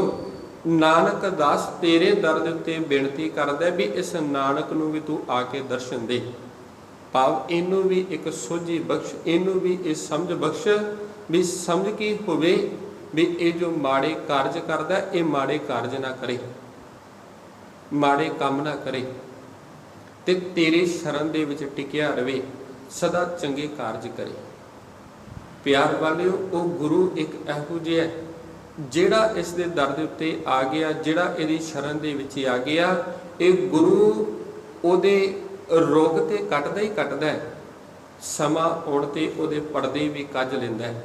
ਨਾਨਕ ਦਾਸ ਤੇਰੇ ਦਰ ਦੇ ਉੱਤੇ ਬੇਨਤੀ ਕਰਦਾ ਵੀ ਇਸ ਨਾਨਕ ਨੂੰ ਵੀ ਤੂੰ ਆ ਕੇ ਦਰਸ਼ਨ ਦੇ, ਭਾਵ ਇਹਨੂੰ ਵੀ ਇੱਕ ਸੋਝੀ ਬਖਸ਼, ਇਹਨੂੰ ਵੀ ਇਹ ਸਮਝ ਬਖਸ਼ ਵੀ ਸਮਝ ਕੀ ਹੋਵੇ ਵੀ ਇਹ ਜੋ ਮਾੜੇ ਕਾਰਜ ਕਰਦਾ ਇਹ ਮਾੜੇ ਕਾਰਜ ਨਾ ਕਰੇ, ਮਾੜੇ ਕੰਮ ਨਾ ਕਰੇ, ਤੇ ਤੇਰੇ ਸ਼ਰਨ ਦੇ ਵਿੱਚ ਟਿਕਿਆ ਰਵੇ, ਸਦਾ ਚੰਗੇ ਕਾਰਜ ਕਰੇ। ਪਿਆਰ ਵਾਲਿਓ, ਉਹ ਗੁਰੂ ਇੱਕ ਇਹੋ ਜਿਹਾ ਜਿਹੜਾ ਇਸ ਦੇ ਦਰ ਦੇ ਉੱਤੇ ਆ ਗਿਆ, ਜਿਹੜਾ ਇਹਦੀ ਸ਼ਰਨ ਦੇ ਵਿੱਚ ਆ ਗਿਆ, ਇਹ ਗੁਰੂ ਉਹਦੇ ਰੋਗ ਤੇ ਕੱਟਦਾ ਹੀ ਕੱਟਦਾ ਹੈ, ਸਮਾਂ ਆਉਣ ਤੇ ਉਹਦੇ ਪਰਦੇ ਵੀ ਕੱਜ ਲੈਂਦਾ ਹੈ।